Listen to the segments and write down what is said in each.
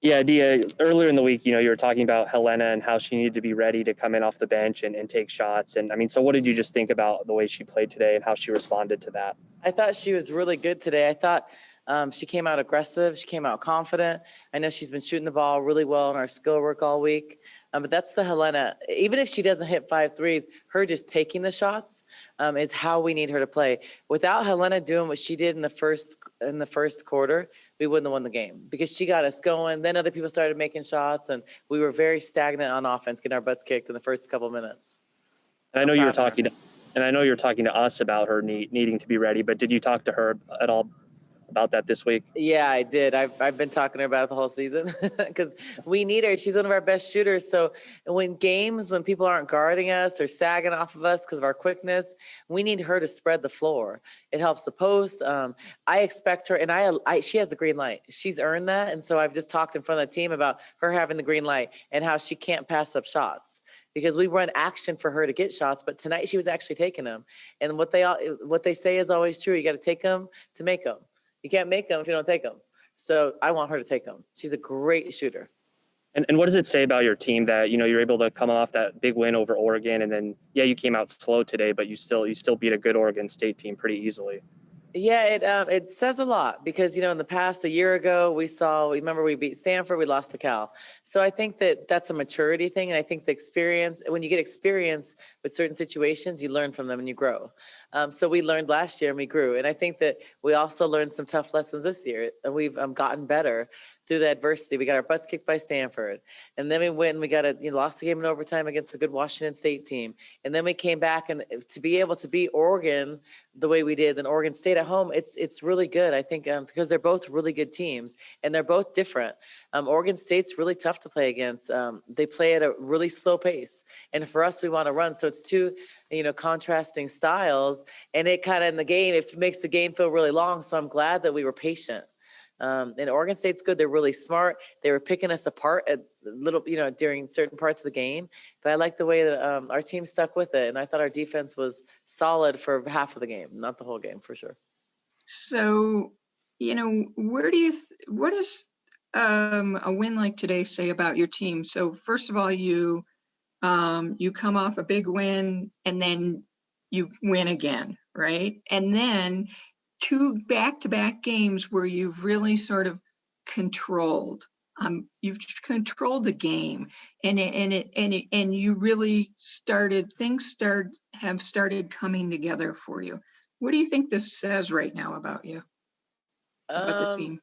Yeah, Dia, earlier in the week, you were talking about Helena and how she needed to be ready to come in off the bench and take shots. And I mean, so what did you just think about the way she played today and how she responded to that? I thought she was really good today. I thought she came out aggressive. She came out confident. I know she's been shooting the ball really well in our skill work all week. But that's the Helena. Even if she doesn't hit 5 threes, her just taking the shots is how we need her to play. Without Helena doing what she did in the first quarter, we wouldn't have won the game because she got us going. Then other people started making shots, and we were very stagnant on offense, getting our butts kicked in the first couple minutes. And I know you were talking to, and I know you're talking to us about her needing to be ready, but did you talk to her at all about that this week? Yeah, I did. I've been talking to her about it the whole season because we need her. She's one of our best shooters. So when people aren't guarding us or sagging off of us because of our quickness, we need her to spread the floor. It helps the post. I expect her, and she has the green light. She's earned that. And so I've just talked in front of the team about her having the green light and how she can't pass up shots because we run action for her to get shots. But tonight she was actually taking them. And what they say is always true. You got to take them to make them. You can't make them if you don't take them. So I want her to take them. She's a great shooter. And what does it say about your team that, you're able to come off that big win over Oregon and then, yeah, you came out slow today, but you still beat a good Oregon State team pretty easily? Yeah, it says a lot because, in the past, a year ago, remember we beat Stanford, we lost to Cal. So I think that's a maturity thing. And I think the experience, when you get experience with certain situations, you learn from them and you grow. So we learned last year and we grew. And I think that we also learned some tough lessons this year and we've gotten better through the adversity. We got our butts kicked by Stanford. And then we went and we lost the game in overtime against a good Washington State team. And then we came back and to be able to beat Oregon the way we did, then Oregon State at home, it's really good. I think because they're both really good teams and they're both different. Oregon State's really tough to play against. They play at a really slow pace. And for us, we want to run. So it's two, contrasting styles. And it kind of in the game, it makes the game feel really long. So I'm glad that we were patient. And Oregon State's good. They're really smart. They were picking us apart a little, during certain parts of the game. But I like the way that our team stuck with it. And I thought our defense was solid for half of the game, not the whole game for sure. So, what does a win like today say about your team? So first of all, you come off a big win and then you win again, right? And then 2 back-to-back games where you've really sort of controlled. You've controlled the game, and you really have started coming together for you. What do you think this says right now about you, about the team?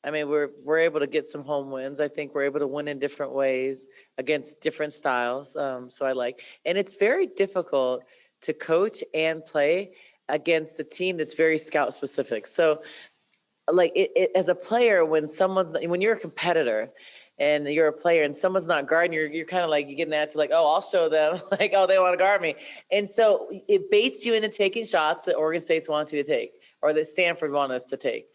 I mean, we're able to get some home wins. I think we're able to win in different ways against different styles. So I like, and it's very difficult to coach and play against a team that's very scout specific. So like as a player, when you're a competitor and you're a player and someone's not guarding, you're kind of like, you get an attitude like, oh, I'll show them like, oh, they want to guard me. And so it baits you into taking shots that Oregon State's wanted you to take or that Stanford wanted us to take.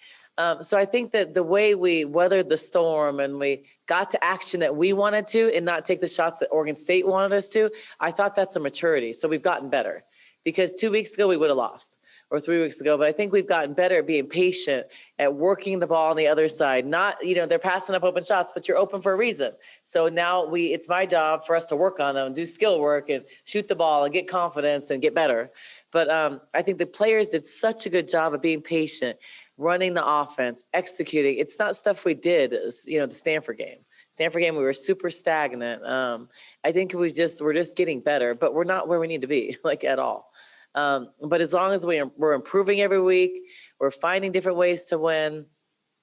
So I think that the way we weathered the storm and we got to action that we wanted to and not take the shots that Oregon State wanted us to, I thought that's a maturity. So we've gotten better because 2 weeks ago we would have lost or 3 weeks ago. But I think we've gotten better at being patient, at working the ball on the other side. Not, they're passing up open shots, but you're open for a reason. So now it's my job for us to work on them, do skill work and shoot the ball and get confidence and get better. But I think the players did such a good job of being patient, running the offense, executing. It's not stuff we did, the Stanford game. We were super stagnant. I think we're just getting better, but we're not where we need to be, like at all. But as long as we're improving every week, we're finding different ways to win.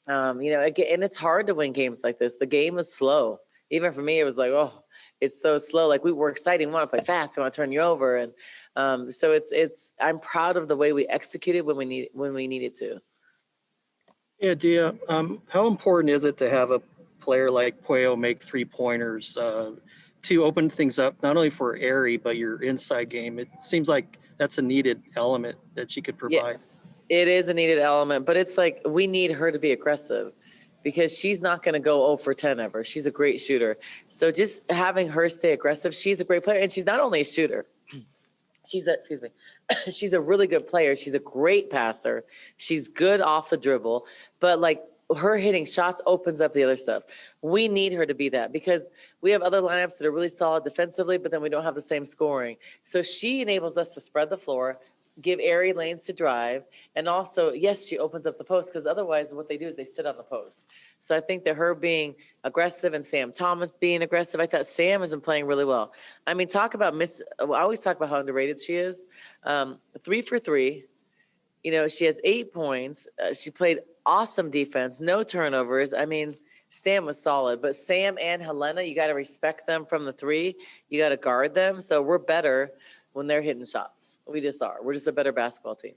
Again, and it's hard to win games like this. The game is slow. Even for me, it was like, oh, it's so slow. Like we were excited. We want to play fast. We want to turn you over. And so I'm proud of the way we executed when we needed to. Yeah, Dia, how important is it to have a player like Pueyo make 3-pointers to open things up, not only for Aerie, but your inside game? It seems like that's a needed element that she could provide. Yeah, it is a needed element, but it's like we need her to be aggressive because she's not going to go 0 for 10 ever. She's a great shooter. So just having her stay aggressive, she's a great player. And she's not only a shooter. She's a really good player. She's a great passer. She's good off the dribble. But like her hitting shots opens up the other stuff. We need her to be that because we have other lineups that are really solid defensively, but then we don't have the same scoring. So she enables us to spread the floor, give airy lanes to drive, and also, yes, she opens up the post because otherwise what they do is they sit on the post. So I think that her being aggressive and Sam Thomas being aggressive, I thought Sam has been playing really well. I mean, talk about I always talk about how underrated she is. 3 for 3. You know, she has 8 points. She played awesome defense, no turnovers. I mean, Sam was solid, but Sam and Helena, you got to respect them from the 3. You got to guard them. So we're better when they're hitting shots. We just are. We're just a better basketball team.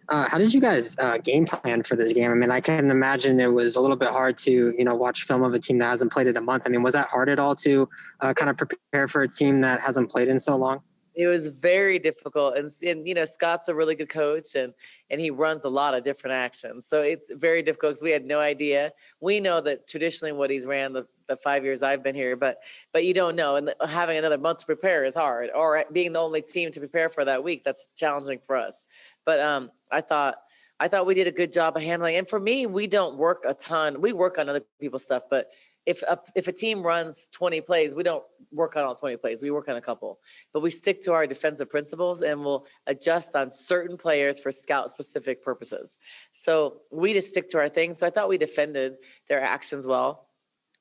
How did you guys game plan for this game? I mean, I can imagine it was a little bit hard to, watch film of a team that hasn't played in a month. I mean, was that hard at all to kind of prepare for a team that hasn't played in so long? It was very difficult. And Scott's a really good coach and he runs a lot of different actions. So it's very difficult because we had no idea. We know that traditionally what he's ran the 5 years I've been here, but you don't know. And having another month to prepare is hard, or being the only team to prepare for that week, that's challenging for us. But I thought we did a good job of handling. And for me, we don't work a ton. We work on other people's stuff, but if a team runs 20 plays, we don't work on all 20 plays. We work on a couple, but we stick to our defensive principles and we'll adjust on certain players for scout specific purposes. So we just stick to our things. So I thought we defended their actions well.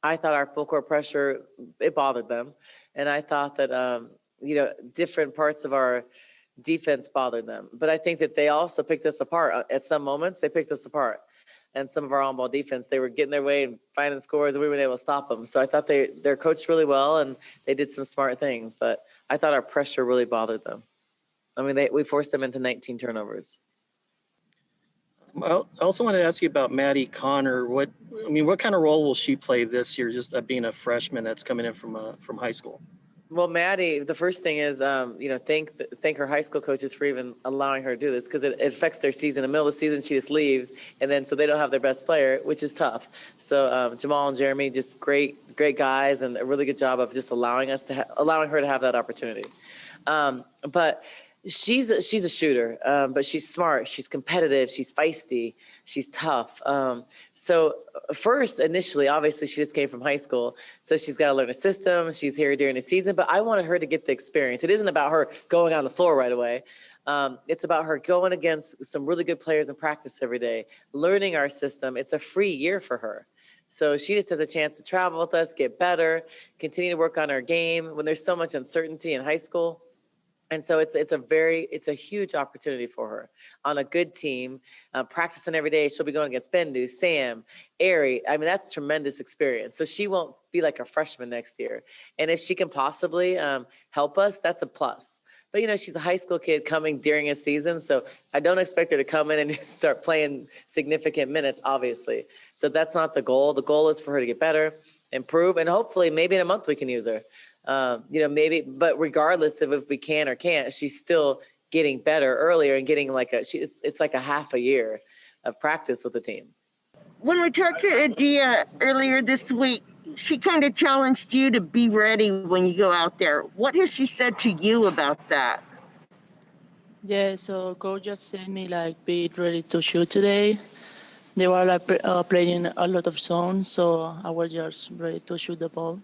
I thought our full court pressure, it bothered them. And I thought that, different parts of our defense bothered them. But I think that they also picked us apart. At some moments, they picked us apart. And some of our on-ball defense, they were getting their way and finding scores, and we were able to stop them. So I thought they're coached really well, and they did some smart things. But I thought our pressure really bothered them. I mean, we forced them into 19 turnovers. I also want to ask you about Maddie Connor. What kind of role will she play this year, just being a freshman that's coming in from high school? Well, Maddie, the first thing is, thank her high school coaches for even allowing her to do this because it affects their season. In the middle of the season, she just leaves, and then so they don't have their best player, which is tough. So Jamal and Jeremy, just great guys, and a really good job of just allowing her to have that opportunity. But she's a shooter, but she's smart, she's competitive, she's feisty, she's tough. So first, initially, obviously, she just came from high school, so she's got to learn a system. She's here during the season, but I wanted her to get the experience. It isn't about her going on the floor right away. It's about her going against some really good players in practice every day, learning our system. It's a free year for her. So she just has a chance to travel with us, get better, continue to work on her game when there's so much uncertainty in high school. And so it's a huge opportunity for her on a good team, practicing every day. She'll be going against Bendu, Sam, Ari. I mean, that's tremendous experience. So she won't be like a freshman next year. And if she can possibly help us, that's a plus. But, she's a high school kid coming during a season. So I don't expect her to come in and just start playing significant minutes, obviously. So that's not the goal. The goal is for her to get better, improve, and hopefully maybe in a month we can use her. Maybe, but regardless of if we can or can't, she's still getting better earlier and getting it's like a half a year of practice with the team. When we talked to Adia earlier this week, she kind of challenged you to be ready when you go out there. What has she said to you about that? Yeah, so coach just said me be ready to shoot today. They were playing a lot of zones, so I was just ready to shoot the ball.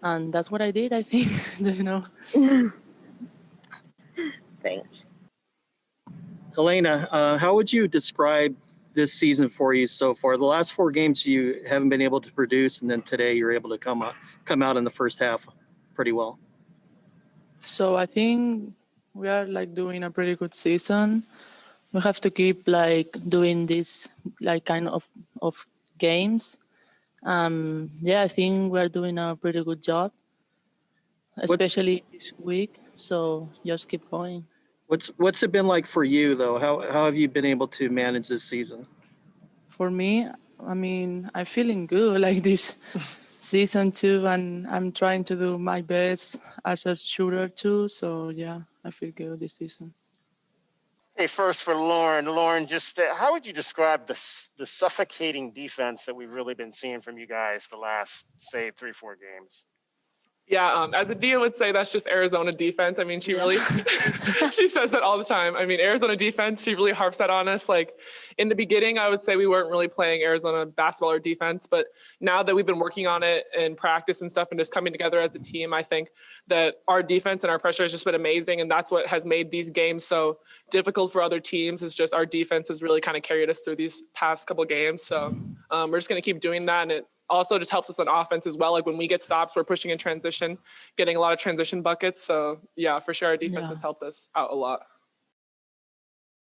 And that's what I did, I think, Thanks. Helena, how would you describe this season for you so far? The last 4 games you haven't been able to produce, and then today you're able to come out in the first half pretty well. So I think we are doing a pretty good season. We have to keep doing this kind of games. I think we're doing a pretty good job, especially this week. So just keep going. What's it been like for you though? How have you been able to manage this season? For me, I mean, I'm feeling good this season too, and I'm trying to do my best as a shooter too. So yeah, I feel good this season. Hey, first for Lauren. Lauren, just how would you describe the suffocating defense that we've really been seeing from you guys the last, say, 3-4 games? Yeah, as Adia would say, that's just Arizona defense. I mean, she really, she says that all the time. I mean, Arizona defense, she really harps that on us. Like in the beginning, I would say we weren't really playing Arizona basketball or defense, but now that we've been working on it in practice and stuff and just coming together as a team, I think that our defense and our pressure has just been amazing. And that's what has made these games so difficult for other teams, is just our defense has really kind of carried us through these past couple of games. So we're just going to keep doing that. And it also just helps us on offense as well. Like when we get stops, we're pushing in transition, getting a lot of transition buckets. So yeah, for sure, our defense has helped us out a lot.